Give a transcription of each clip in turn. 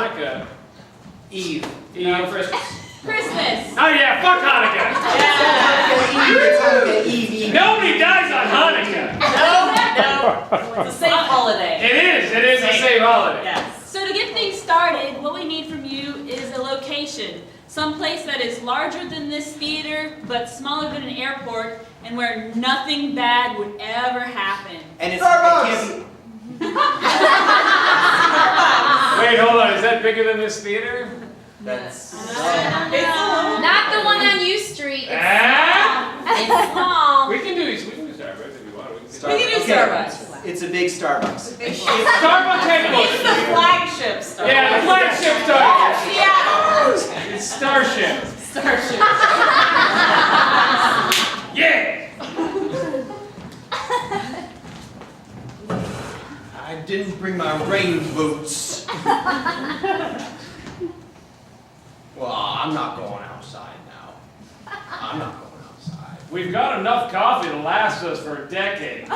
Hanukkah. Eve. No, Christmas. Christmas. Oh yeah, fuck Hanukkah. Hanukkah Eve. Nobody dies on Hanukkah. No. It's a safe holiday. It is a safe holiday. Yes. So to get things started, what we need from you is a location. Someplace that is larger than this theater, but smaller than an airport, and where nothing bad would ever happen. And it's Starbucks! Wait, hold on. Is that bigger than this theater? That's Not the one on U Street. It's Ah? It's small. We can do Starbucks if you want. We can do Starbucks. It's a big Starbucks. Starbucks headquarters. It's the flagship Starbucks. Yeah, the flagship Starbucks. Yeah. It's Starship. Starship. Yeah. I didn't bring my rain boots. Well, I'm not going outside now. I'm not going outside. We've got enough coffee to last us for a decade.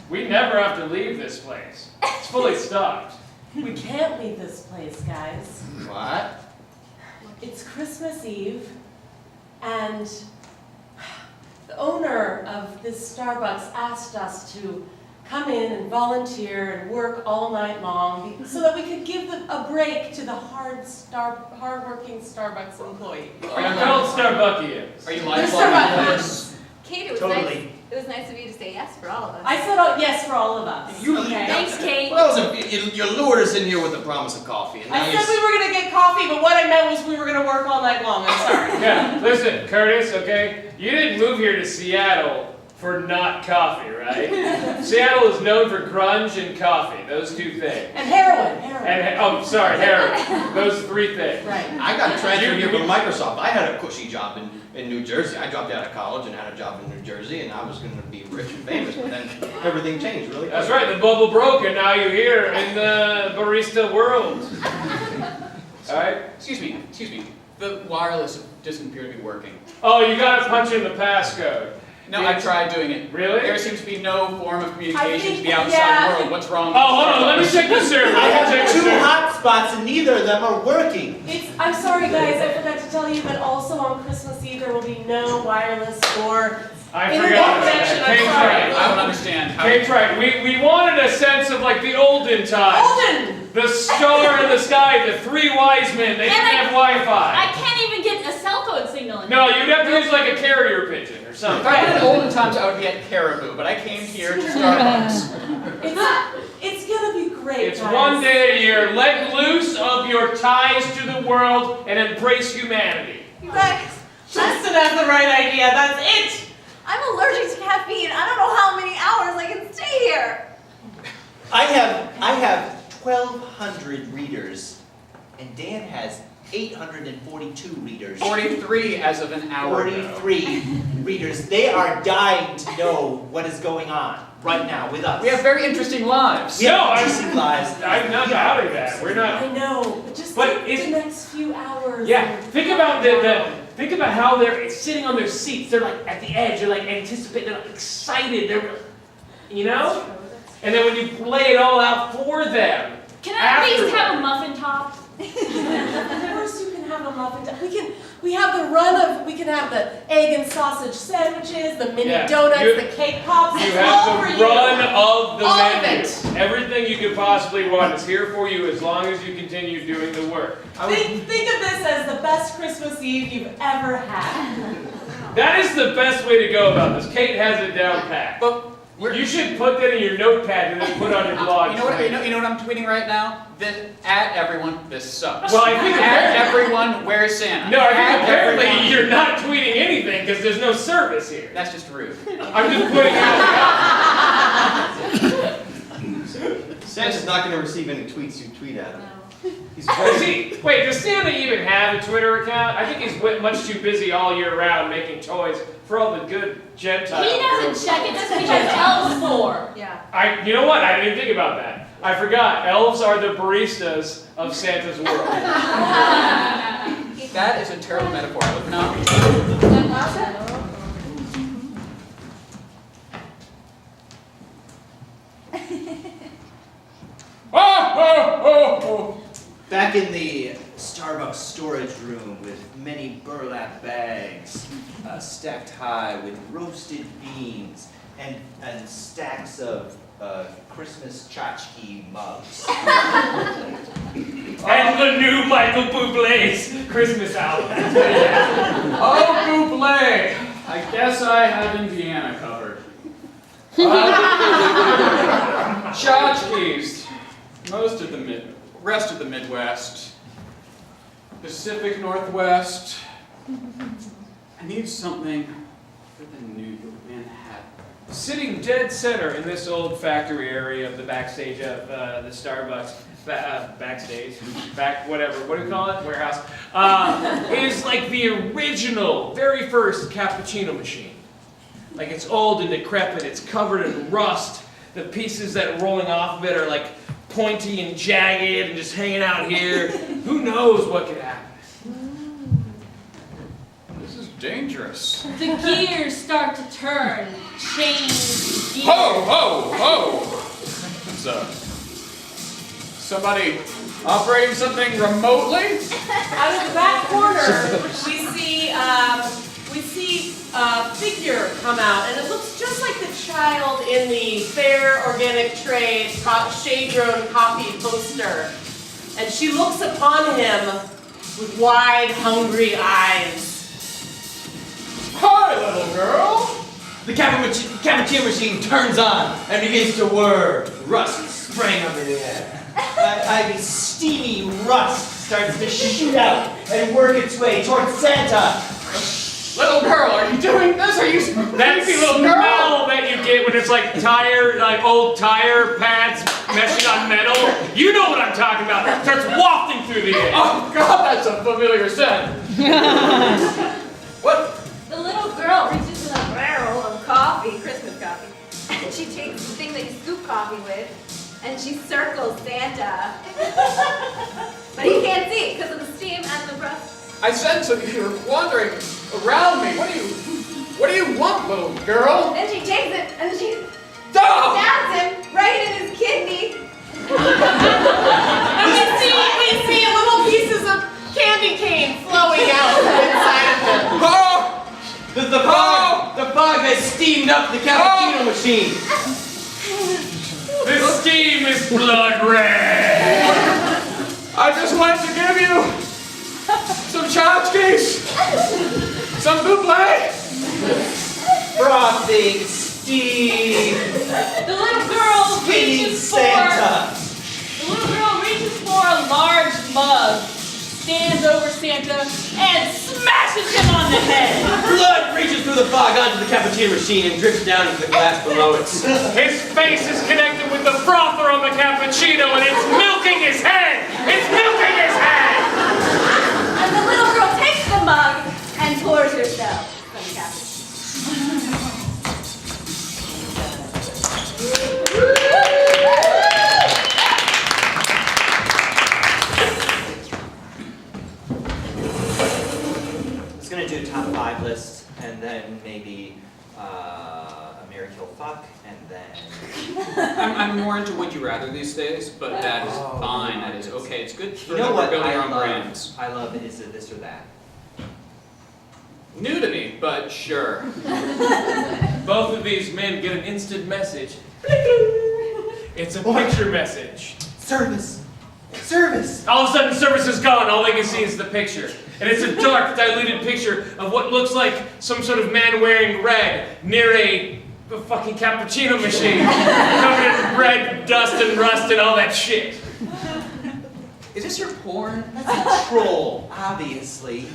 We never have to leave this place. It's fully stocked. We can't leave this place, guys. What? It's Christmas Eve, and the owner of this Starbucks asked us to come in and volunteer and work all night long so that we could give a break to the hard-working Starbucks employee. They're called Starbuckians. Are you They're lifelong Starbucks. this? Kate, it was Totally. nice. It was nice of you to say yes for all of us. I said yes for all of us. Okay. Thanks, Kate. Well, that was you lured us in here with the promise of coffee, and now I you said we were gonna get coffee, but what I meant was we were gonna work all night long. I'm sorry. Yeah, listen, Curtis, okay? You didn't move here to Seattle for not coffee, right? Seattle is known for grunge and coffee, those two things. And heroin. Heroin. Those three things. Right. I got transferred here from Microsoft. I had a cushy job in New Jersey. I dropped out of college and had a job in New Jersey, and I was going to be rich and famous, but then everything changed really quick. That's right, the bubble broke and now you're here in the barista world. Alright? Excuse me. The wireless doesn't appear to be working. Oh, you gotta punch in the passcode. No, I tried doing it. Really? There seems to be no form of communication to think- the outside yeah. world. What's wrong? Oh, hold on, let me check the server. I Let me check have the 2 server. hot spots and neither of them are working. I'm sorry, guys. I forgot to tell you that also on Christmas Eve there will be no wireless or I internet forgot. connection. I'm Kate's sorry. right. I don't understand how. Kate's right. We wanted a sense of like the olden times. Olden. The star in the sky, the 3 wise men, they didn't have Wi-Fi. I can't even get a cell phone signal in No, here. you'd have to use like a carrier pigeon or something. If I had olden times, I would be at Caribou, but I came here to Starbucks. It's gonna be great, It's guys. one day a year. Let loose of your ties to the world and embrace humanity. You guys, Justin has the right idea. That's it. I'm allergic to caffeine. I don't know how many hours I can stay here. I have 1,200 readers, and Dan has 842 readers. 43 as of an hour ago. 43 readers. They are dying to know what is going on right now with us. We have very interesting lives. We have No, interesting lives. I'm not doubting that. We're not. I know, but just But take it's- the next few hours. Yeah, and- think about think about how they're sitting on their seats. They're like at the edge. They're like anticipating. They're like excited. They're, you know. And then when you play it all out for them, Can I at least Afterward. have a muffin top? Of course you can have a muffin. We have we can have the egg and sausage sandwiches, the mini Yeah, donuts, you- the cake pops. you It's all have for the you. run of the All of menu. it. Everything you could possibly want is here for you as long as you continue doing the work. Think of this as the best Christmas Eve you've ever had. That is the best way to go about this. Kate has it down pat. But You should put that in your notepad and then put on your blog. you know what I'm tweeting right now? At everyone, this sucks. Well, I think At everyone, where's Santa? No, I think At apparently everyone. you're not tweeting anything because there's no service here. That's just rude. I'm just putting it out. Santa's not going to receive any tweets you tweet at him. He's Wait, does Santa even have a Twitter account? I think he's much too busy all year round making toys for all the good Gentile He girls. doesn't check it. That's what he has elves for. Yeah. You know what? I didn't even think about that. I forgot. Elves are the baristas of Santa's world. That is a terrible metaphor. I would not. Oh, oh, oh, oh. Back in the Starbucks storage room with many burlap bags stacked high with roasted beans and stacks of Christmas tchotchke mugs. And the new Michael Bublé's Christmas album. Oh, Bublé! I guess I have Indiana covered. Tchotchkes. Most of the rest of the Midwest. Pacific Northwest. I need something for the New York Manhattan. Sitting dead center in this old factory area of the backstage of the Starbucks, backstage, whatever, what do we call it? Warehouse, is like the original, very first cappuccino machine. Like it's old and decrepit, it's covered in rust. The pieces that are rolling off of it are like pointy and jagged and just hanging out here. Who knows what could happen? This is dangerous. The gears start to turn, change gears. Ho, ho, ho! It's somebody operating something remotely? Out of the back corner, we see a figure come out, and it looks just like the child in the Fair Organic Trade shade-grown coffee poster. And she looks upon him with wide, hungry eyes. Hi, little girl! The cappuccino machine turns on and begins to whir, rust spraying up in the air. Steamy rust starts to shoot out and work its way towards Santa. Little girl, are you doing this? Are you That's the little girl? smell that you get when it's like old tire pads meshing on metal. You know what I'm talking about. It starts wafting through the air. Oh God, that's a familiar scent. What? The little girl reaches in a barrel of coffee, Christmas coffee, and she takes the thing that you scoop coffee with, and she circles Santa. But he can't see it because of the steam and the rust. I sense that you're wandering around me. What do you want, little girl? Then she takes it and she Oh! stabs him right in his kidney. And we see little pieces of candy cane flowing out from inside of him. Oh! The fog has steamed up the cappuccino machine. The steam is blood red. I just wanted to give you some tchotchkes, some buble. Frothing steam. The little girl Skinny reaches Santa. for a large mug, stands over Santa, and smashes him on the head. Blood reaches through the fog onto the cappuccino machine and drips down into the glass below it. His face is connected with the frother on the cappuccino and it's milking his head. It's milking his head. And the little girl takes the mug and pours herself some cappuccino. I was gonna do a top 5 list and then maybe a Mary Kill Fuck and then. I'm more into Would You Rather these days, but that is fine. That is okay. It's good for You know what building I your own love? brands. I love Is It This or That? New to me, but sure. Both of these men get an instant message. It's a picture message. Service! Service! All of a sudden, service is gone. All they can see is the picture. And it's a dark, diluted picture of what looks like some sort of man wearing red near a fucking cappuccino machine. Covered in red dust and rust and all that shit. Is this your porn? That's a troll, obviously.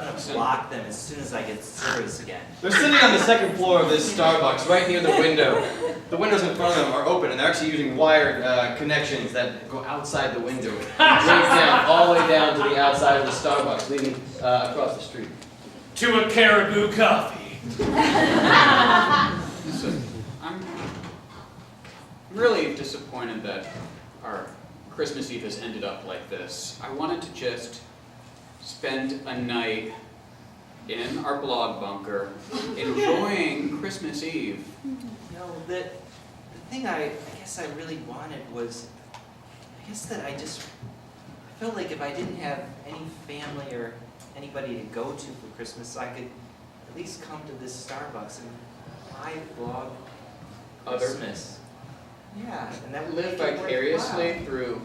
I'm gonna block them as soon as I get service again. They're sitting on the second floor of this Starbucks, right near the window. The windows in front of them are open, and they're actually using wired connections that go outside the window, and drape down all the way down to the outside of the Starbucks, leading across the street. To a caribou coffee. Listen, I'm really disappointed that our Christmas Eve has ended up like this. I wanted to just spend a night in our blog bunker enjoying Christmas Eve. No, the thing I guess I really wanted was, I guess that I just felt like if I didn't have any family or anybody to go to for Christmas, I could at least come to this Starbucks and live vlog Christmas. Yeah, and that would Live make it vicariously worthwhile. through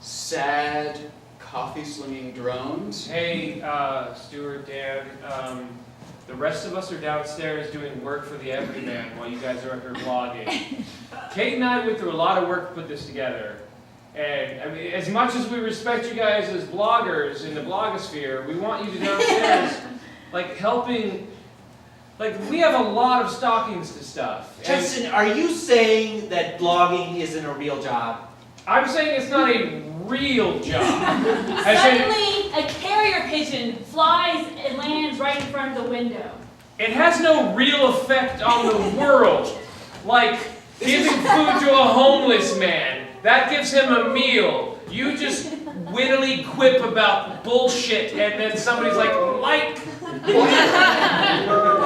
sad, coffee-slinging drones. Hey, Stuart, Dan, the rest of us are downstairs doing work for the everyman while you guys are up here vlogging. Kate and I went through a lot of work to put this together. And I mean, as much as we respect you guys as bloggers in the blogosphere, we want you to downstairs, like, helping, like, we have a lot of stockings to stuff. And Justin, are you saying that blogging isn't a real job? I'm saying it's not a real job. I said Suddenly, a carrier pigeon flies and lands right in front of the window. it has no real effect on the world. Like giving food to a homeless man, that gives him a meal. You just wittily quip about bullshit and then somebody's like,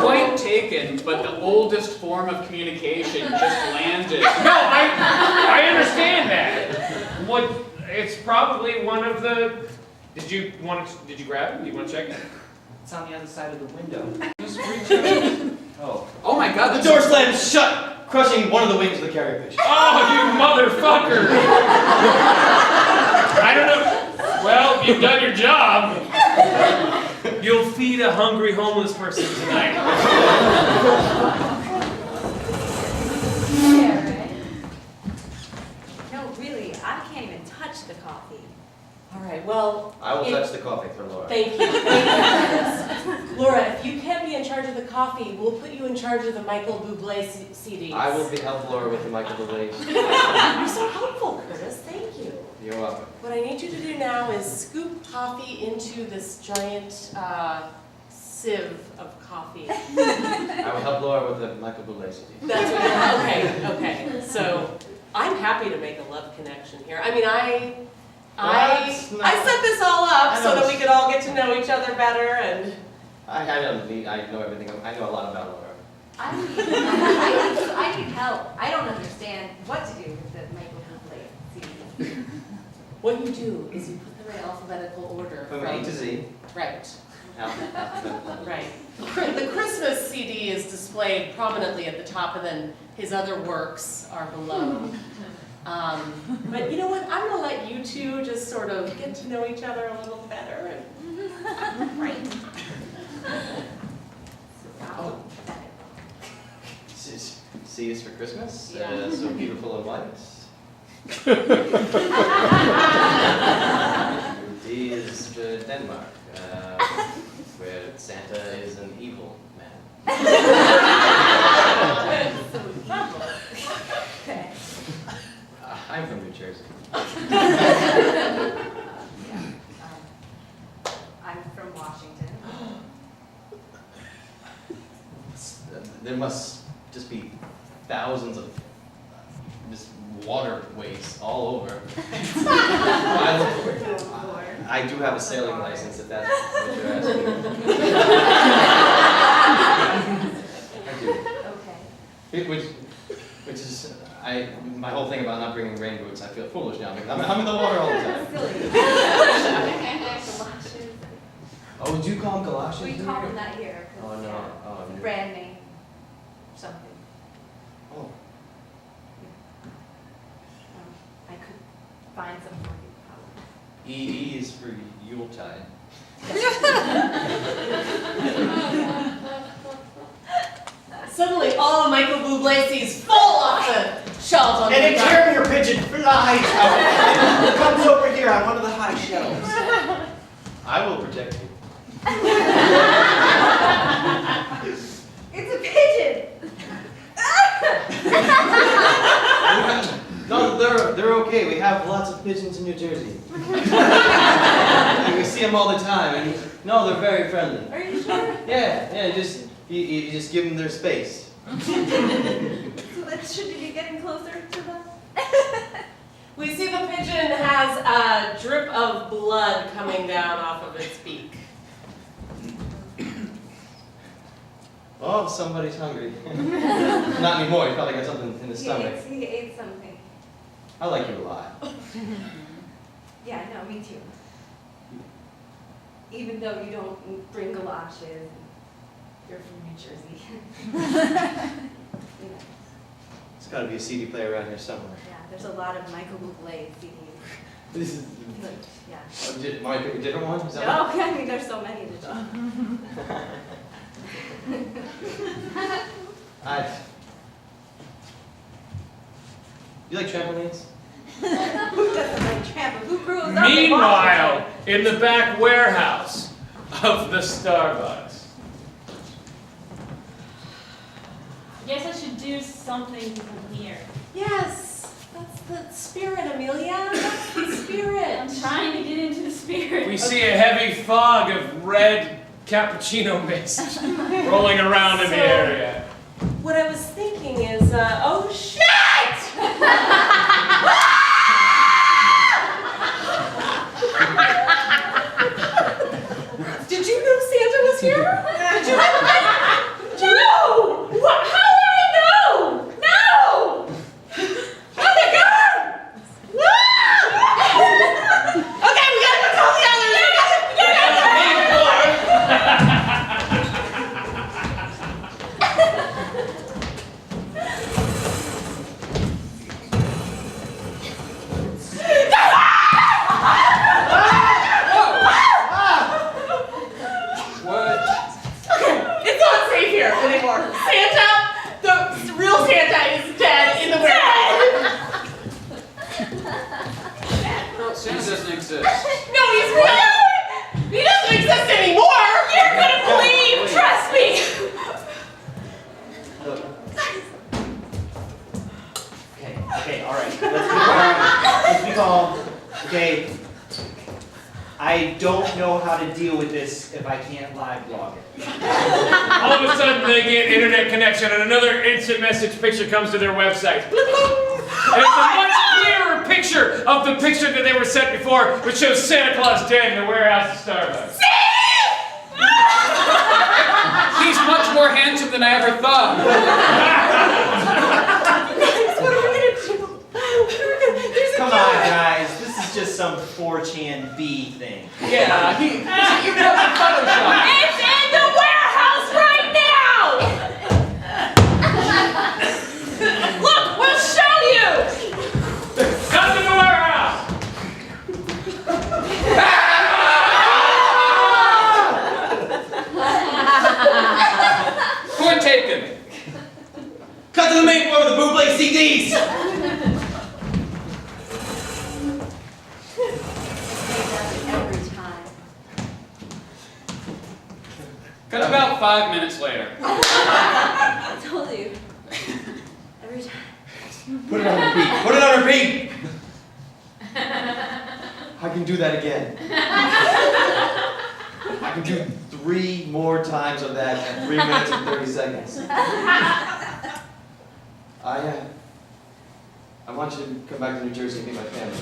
Point taken, but the oldest form of communication just landed. No, I understand that. What, it's probably one of the, did you grab it? Do you want to check it? It's on the other side of the window. Just reach out. Oh. Oh my god, The door slams shut, crushing one of the wings of the carrier pigeon. Oh, you motherfucker! I don't know. Well, you've done your job. You'll feed a hungry homeless person tonight. Yeah, right? No, really, I can't even touch the coffee. All right, well, I will touch the coffee for Laura. thank you. Thank you. Laura, if you can't be in charge of the coffee, we'll put you in charge of the Michael Bublé CDs. I will help Laura with the Michael Bublé. You're so helpful, Curtis. Thank you. You're welcome. What I need you to do now is scoop coffee into this giant sieve of coffee. I will help Laura with the Michael Bublé CD. That's what okay. So I'm happy to make a love connection here. I mean, I That's not- set this all up I so know. that we could all get to know each other better and. I know everything. I know a lot about Laura. I need help. I don't understand what to do with the Michael Bublé CD. What you do is you put them in alphabetical order. From A to Z. Right. Alphabet. Right. The Christmas CD is displayed prominently at the top, and then his other works are below. But you know what? I'm gonna let you two just sort of get to know each other a little better. Right. Oh. C is for Christmas. Yeah. So beautiful and white. D is for Denmark, where Santa is an evil man. Okay. I'm from New Jersey. I'm from Washington. There must just be thousands of just waterways all over. I do have a sailing license, if that's what you're asking. I do. Okay. Which is, my whole thing about not bringing rain boots, I feel foolish now because I'm in the water all the time. Silly. Galoshes. Oh, do you call them galoshes? We in call here? them that here. 'Cause, Oh, no. yeah, Oh, it's a no. brand name. Something. Oh, I could find some for you, probably. E is for Yuletide. Suddenly, all of Michael Bublé CDs fall off the shelves on And the a ground. carrier pigeon flies out. It comes over here on one of the high shelves. I will protect you. It's a pigeon! No, they're okay. We have lots of pigeons in New Jersey. We see them all the time, and no, they're very friendly. Are you sure? Yeah, you just give them their space. So that should you be getting closer to them? We see the pigeon has a drip of blood coming down off of its beak. Oh, somebody's hungry. Not anymore. He's probably got something in his stomach. He ate something. I like you a lot. Yeah, no, me too. Even though you don't bring galoshes, you're from New Jersey. You know, There's got to be a CD player around here somewhere. yeah, there's a lot of Michael Bublé CDs. This is. But, yeah. Want to pick a different one? Is that No, I mean, there's so many to choose. You like trampolines? Who doesn't like trampoline? Who grew up in Meanwhile, in the back warehouse of the Starbucks. I guess I should do something from here. Yes, that's the spirit, Amelia. That's the spirit. I'm trying to get into the spirit. We see a heavy fog of red cappuccino mist rolling around in the So- area. What I was thinking is, oh shit! Did you know Santa was here? Did you know? No! What? How would I know? No! Oh my god! Okay, we gotta go tell the others. What? It's not safe here anymore. Santa, the real Santa is dead in the warehouse. Santa doesn't exist. No, he's real. He doesn't exist anymore. You're gonna believe. Trust me. Okay, all right. Let's be calm. Let's be calm. Okay. I don't know how to deal with this if I can't live blog it. All of a sudden, they get internet connection, and another instant message picture comes to their website. And it's a much clearer picture of the picture that they were sent before, which shows Santa Claus dead in the warehouse of Starbucks. He's much more handsome than I ever thought. What are we gonna do? There's a Come killer. on, guys. This is just some 4chan B thing. Yeah, you know the Photoshop. It's in the warehouse right now. Look, we'll show you. Come to the warehouse! Point taken. Cut to the main floor of the Buble CDs! Every time. Cut about 5 minutes later. I told you. Every time. Put it on repeat. Put it on repeat! I can do that again. I can do 3 more times of that at 3 minutes and 30 seconds. I want you to come back to New Jersey and meet my family.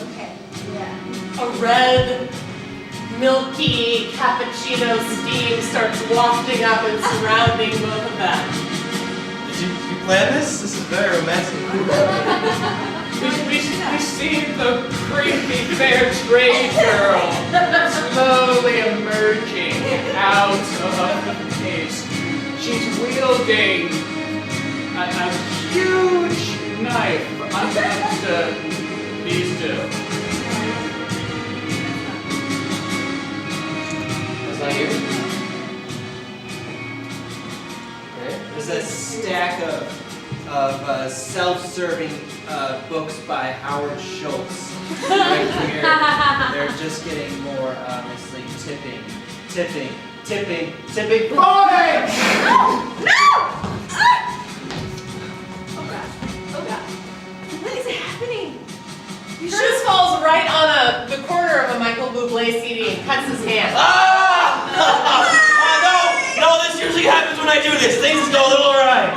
Okay, yeah. A red, milky cappuccino steam starts wafting up and surrounding both of them. Did you plan this? This is very romantic. We see the creepy fair trade girl slowly emerging out of the maze. She's wielding a huge knife unbeknownst to these two. That's not you? Okay. There's a stack of self-serving books by Howard Schultz right here. They're just getting more obviously tipping points! Oh god. What is happening? Shoes falls right on the corner of a Michael Bublé CD and cuts his hand. No, this usually happens when I do this. Things go a little awry.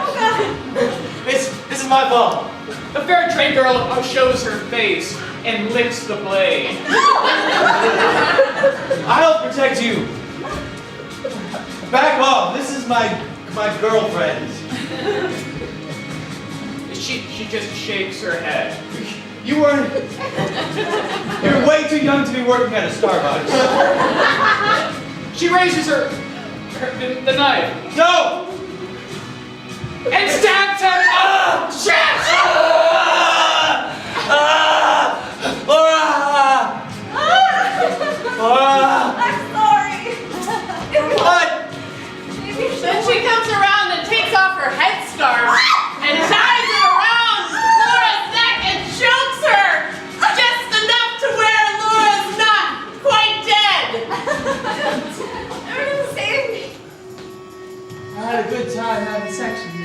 This is my fault. The fair trade girl shows her face and licks the blade. I'll protect you. Back off. This is my girlfriend. She just shakes her head. You weren't. You're way too young to be working at a Starbucks. She raises the knife No! and stabs him. Shit! Laura! Laura! I'm sorry. What? Then she comes around and takes off her headscarf and ties it around Laura's neck and chokes her just enough to where Laura's not quite dead. Everyone save me. I had a good time having sex with you.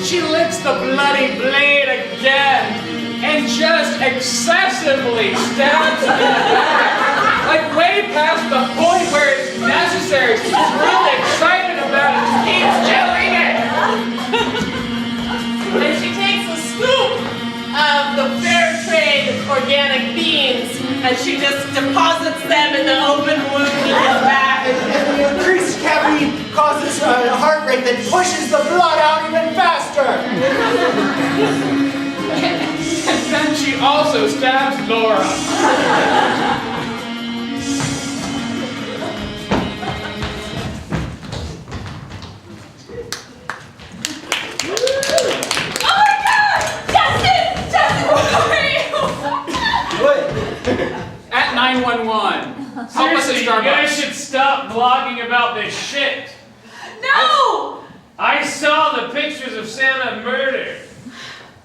She lifts the bloody blade again and just excessively stabs him in the back. Like way past the point where it's necessary. She's really excited about it. She keeps doing it. And she takes a scoop of the fair trade organic beans and she just deposits them in the open wound in his back. And the increased caffeine causes a heart rate that pushes the blood out even faster. And then she also stabs Laura. Oh my God! Justin! Justin, where are you? What? At 911. Help us at Seriously, you guys Starbucks. should stop blogging about this shit. No! I saw the pictures of Santa murdered.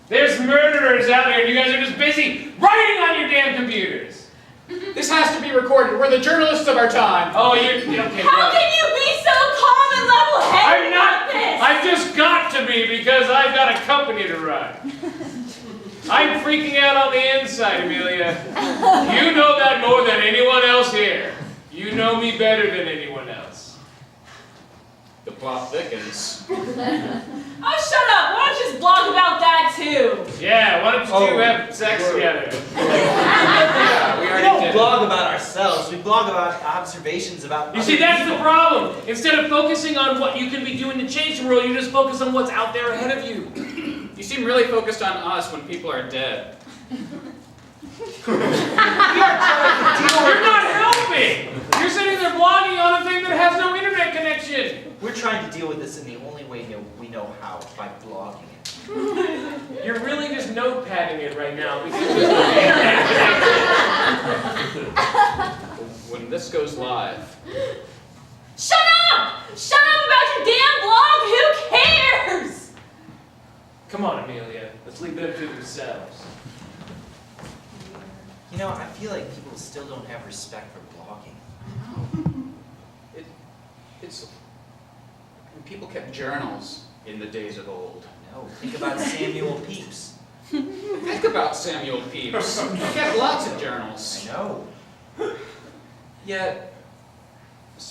There's murderers out there and you guys are just busy writing on your damn computers. This has to be recorded. We're the journalists of our time. Oh, you're okay. How well, can you be so calm and level-headed I'm not. about this? I've just got to be because I've got a company to run. I'm freaking out on the inside, Amelia. You know that more than anyone else here. You know me better than anyone else. The plot thickens. Oh, shut up! Why don't you just blog about that too? Yeah, why don't you two have sex together? Yeah, we We already don't did. blog about ourselves. We blog about observations about You other see, that's people. the problem. Instead of focusing on what you can be doing to change the world, you just focus on what's out there ahead of you. You seem really focused on us when people are dead. You're not helping! You're sitting there blogging on a thing that has no internet connection! We're trying to deal with this in the only way we know how, by blogging it. You're really just notepadding it right now because there's no internet connection. When this goes live, Shut up! Shut up about your damn blog! Who cares? Come on, Amelia. Let's leave them to themselves. You know, I feel like people still don't have respect for blogging. it's people kept journals in the days of old. No, think about Samuel Pepys. Think about Samuel Pepys. He kept lots of I journals. know. Yet,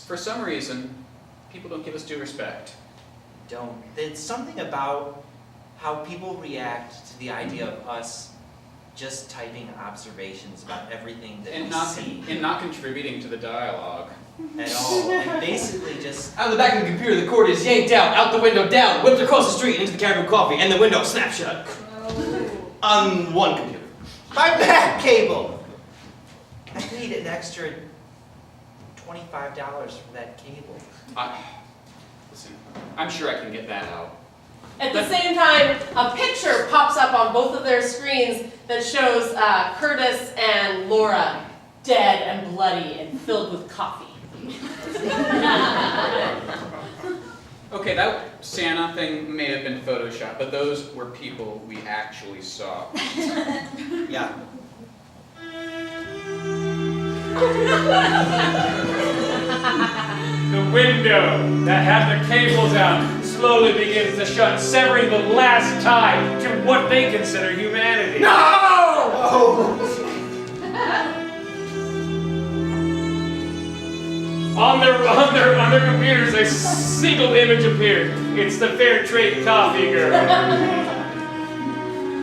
for some reason, people don't give us due respect. Don't. There's something about how people react to the idea of us just typing observations about everything that And we not, see and not contributing to the dialogue. at all. And basically just, Out of the back of the computer, the cord is yanked out the window, down, whipped across the street into the Caribou Coffee, and the window snapped shut. On one computer. my back cable! I paid an extra $25 for that cable. Listen, I'm sure I can get that out. At the same time, a picture pops up on both of their screens that shows Curtis and Laura dead and bloody and filled with coffee. Okay, that Santa thing may have been Photoshopped, but those were people we actually saw. Yeah. The window that had the cables out slowly begins to shut, severing the last tie to what they consider humanity. No! Oh! On their computers, a single image appears. It's the Fair Trade Coffee Girl.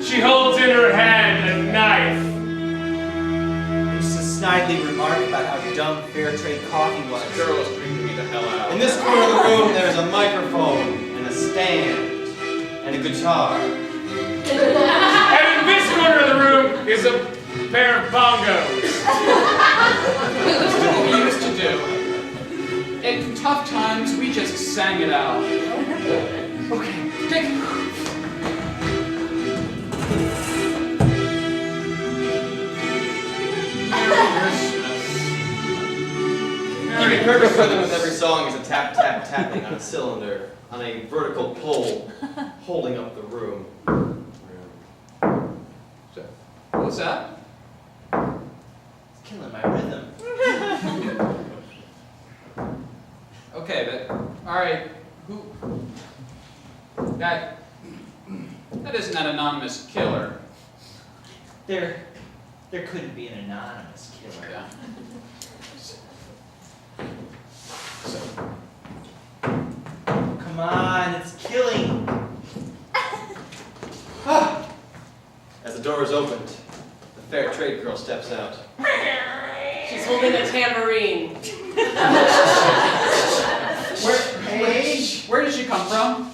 She holds in her hand a knife. I used to snidely remark about how dumb fair trade coffee was. This girl is creeping me the hell out. In this corner of the room, there's a microphone. guitar. And in this corner of the room is a pair of bongos. That's what we used to do. In tough times, we just sang it out. Okay, take it. The perfect rhythm with every song is a tap, tap, tapping on a cylinder, on a vertical pole, holding up the room. So, what was that? It's killing my rhythm. Okay, but, alright, who... That isn't an anonymous killer. There couldn't be an anonymous killer. Yeah. Come on, it's killing. As the door is opened, the fair trade girl steps out. She's holding a tambourine. Where did she come from?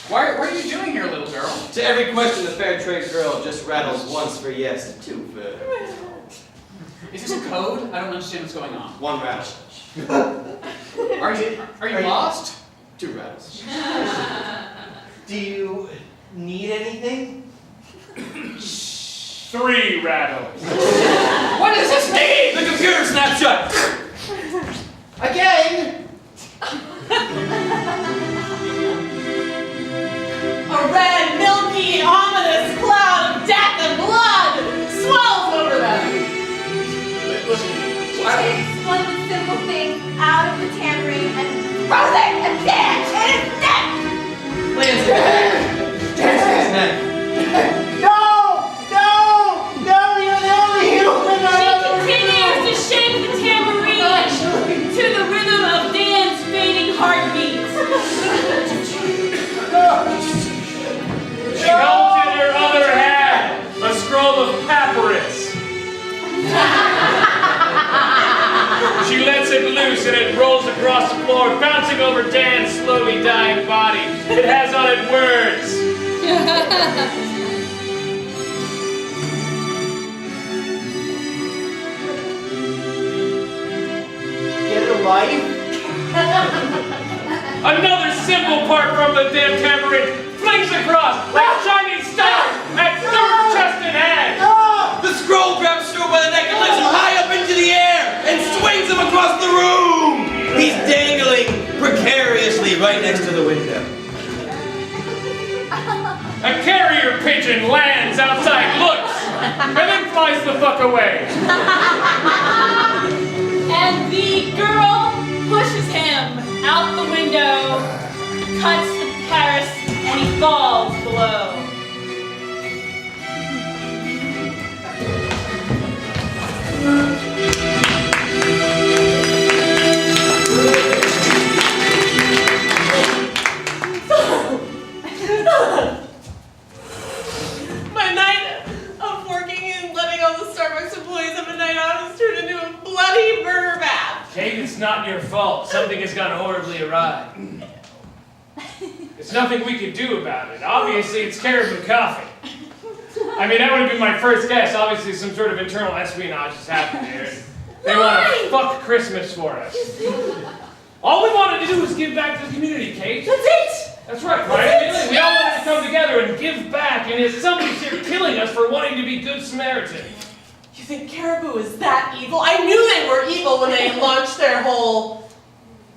What are you doing here, little girl? To every question, the fair trade girl just rattles once for yes and two for Is this a code? I don't understand what's going on. one rattle. Are you lost? Two rattles. Do you need anything? 3 rattles. What does this mean? The computer snapshot! Again! A red, milky, ominous cloud of death and blood swells over them. She takes one simple thing out of the tambourine and throws it and dance and it's dead. Lands her head. Dances his neck. She continues to shake the tambourine to the rhythm of Dan's fading heartbeats. She holds in her other hand a scroll of papyrus. She lets it loose and it rolls across the floor, bouncing over Dan's slowly dying body. It has on it words. Get a life? Another simple part from the damn tambourine flings across like shining stars at third chest and head. The scroll grabs Stu by the neck and lifts him high up into the air and swings him across the room. He's dangling precariously right next to the window. A carrier pigeon lands outside, looks, and then flies the fuck away. And the girl pushes him out the window, cuts the Paris, and he falls below. My night of working and letting all the Starbucks employees have a night out has turned into a bloody murder bath. Kate, it's not your fault. Something has gone horribly awry. There's nothing we can do about it. Obviously, it's Caribou Coffee. I mean, that would have been my first guess. Obviously, some sort of internal espionage has happened there. They want to fuck Christmas for us. All we wanted to do was give back to the community, Kate. That's it! That's right, right? We all wanted to come together and give back, and if somebody's here killing us for wanting to be good Samaritan. You think Caribou is that evil? I knew they were evil when they launched their whole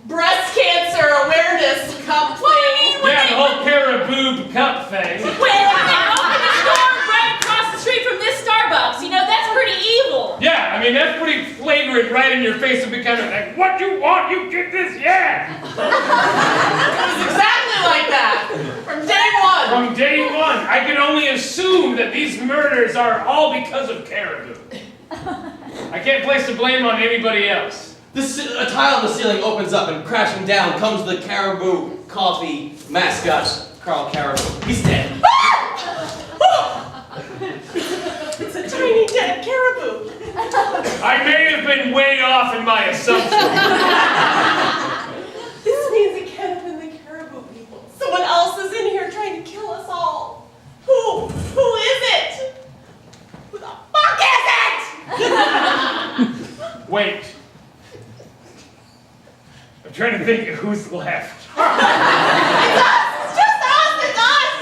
breast cancer awareness cup thing. Yeah, the whole Caribou cup thing. Well, they opened the store right across the street from this Starbucks. You know, that's pretty evil. Yeah, I mean, that's pretty flagrant right in your face and be kind of like, what you want, you get this, yeah! It was exactly like that from day one. From day one, I can only assume that these murders are all because of Caribou. I can't place the blame on anybody else. A tile on the ceiling opens up and crashing down comes the Caribou Coffee mascot, Carl Caribou. He's dead. It's a tiny dead caribou. I may have been way off in my assumption. This means it can't have been the caribou people. Someone else is in here trying to kill us all. Wait. I'm trying to think of who's left.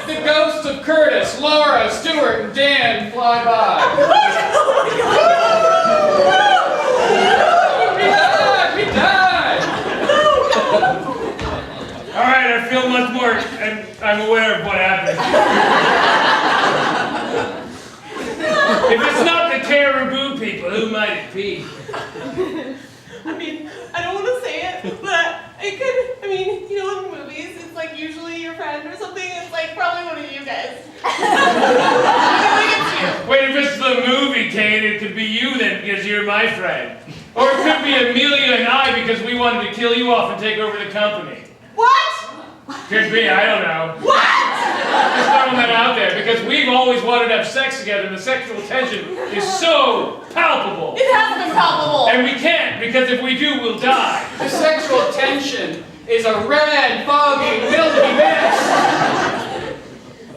The ghosts of Curtis, Laura, Stuart, and Dan fly by. We died! All right, I feel much more, and I'm aware of what happened. If it's not the Caribou people, who might it be? I mean, I don't want to say it, but it could, I mean, you know, in movies, it's like usually your friend or something, it's like probably one of you guys. I think it's you. Wait, if it's the movie, Kate, it could be you then, because you're my friend. Or it could be Amelia and I, because we wanted to kill you off and take over the company. What? Could be, I don't know. What? Just throwing that out there, because we've always wanted to have sex together, and the sexual tension is so palpable. It has been palpable. And we can't, because if we do, we'll die. The sexual tension is a red, foggy, milky mess.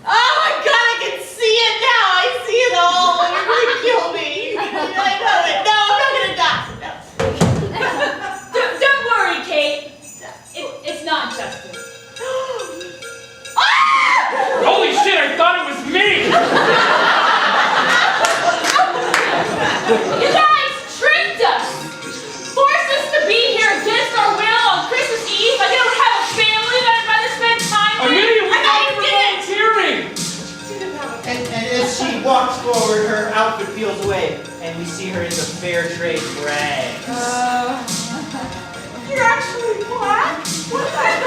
Oh my god, I can see it now. I see it all. You're going to kill me. I know it. No, I'm not going to die. No. Don't worry, Kate. It's not Justin. Holy shit, I thought it was me! You guys tricked us! Forced us to be here against our will on Christmas Eve. I don't have a family that I'd rather spend time with. Amelia, we're I not know you didn't. volunteering! And as she walks forward, her outfit peels away, and we see her in the fair trade rags. You're actually black? What the heck?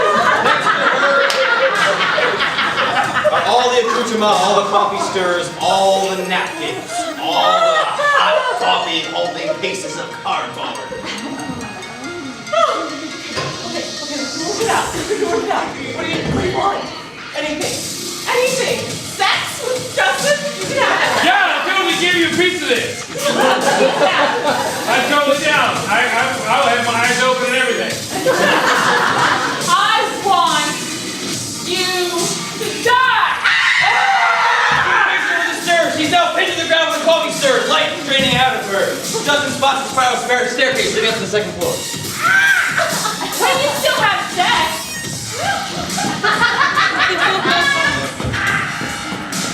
Are all the accoutrements, all the coffee stirs, all the napkins, all the hot coffee holding pieces of cardboard. Okay, work it out. Work it out. What do you want? Anything. Anything. Sex with Justin? You can have it. Yeah, I'll totally give you a piece of this! I'm totally down. I'll have my eyes open and everything. I want you to die! Picture of the stairs. She's now pinned to the ground with a coffee stir, light draining out of her. Justin spots the spiral staircase leading up to the second floor. When you still have sex.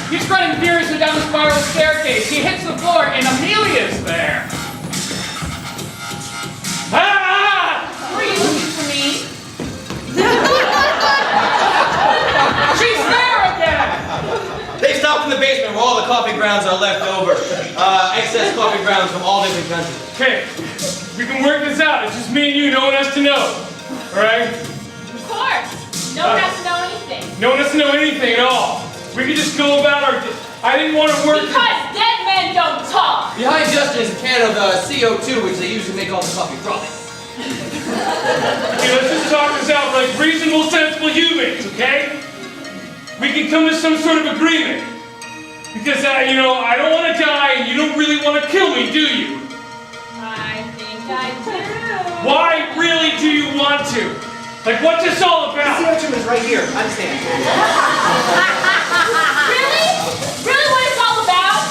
He's running furiously down the spiral staircase. He hits the floor, and Amelia's there. Ah! Were you looking for me? She's there again! They stopped in the basement where all the coffee grounds are left over. Excess coffee grounds from all different countries. Okay, we can work this out. It's just me and you. No one has to know. All right? Of course. No one has to know anything. No one has to know anything at all. We could just go about our. I didn't want to work. Because dead men don't talk. Behind Justin is a can of CO2, which they use to make all the coffee frothy. Okay, let's just talk this out like reasonable, sensible humans, okay? We can come to some sort of agreement. Because, I don't want to die and you don't really want to kill me, do you? I think I do. Why really do you want to? Like, what's this all about? CO2 is right here. Understand? Really? Really what it's all about?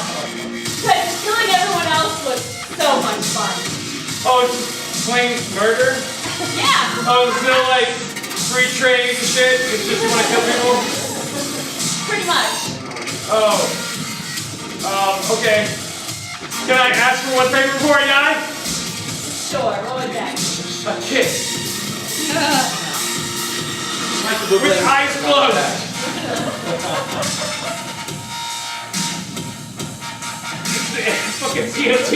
Because killing everyone else was so much fun. Oh, it's just plain murder? Yeah, Oh, it's no, like, free trade and shit? It's just you want to kill people? pretty much. Oh. Okay. Can I ask for one favor before I die? Sure, what was that? A kiss. With eyes closed. Fucking CO2.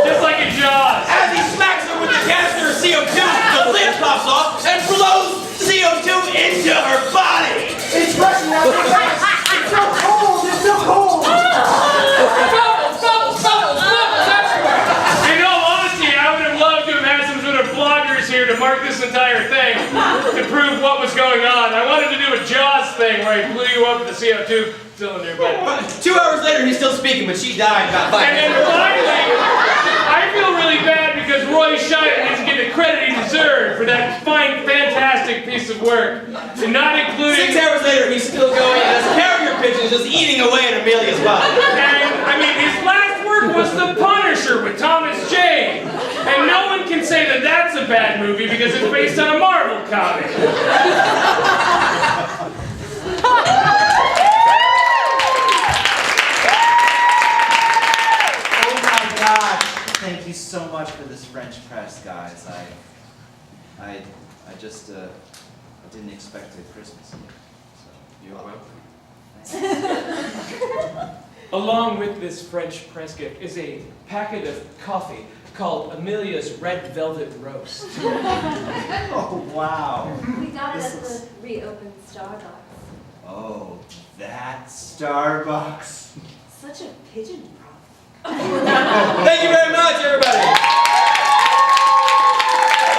Just like in Jaws. As he smacks her with the canister of CO2, the lid pops off and blows CO2 into her body. It's rushing out the face. It's so cold. It's so cold. Bubbles everywhere! In all honesty, I would have loved to have had some sort of bloggers here to mark this entire thing to prove what was going on. I wanted to do a Jaws thing where I blew you up with the CO2 cylinder, but... 2 hours later, he's still speaking, but she died about 5 And then minutes. finally, I feel really bad because Roy Scheider doesn't get the credit he deserved for that fine, fantastic piece of work. And not including... 6 hours later, he's still going, and his carrier pigeon is just eating away at Amelia's body. And, I mean, his last Thomas Jane. And no one can say that that's a bad movie because it's based on a Marvel comic. Oh my God! Thank you so much for this French press, guys. I just I didn't expect a Christmas gift. So. You're welcome. Along with this French press gift is a packet of coffee called Amelia's Red Velvet Roast. Oh wow! We got it This at looks- the reopened Starbucks. Oh, that Starbucks. Such a pigeon problem. Thank you very much, everybody.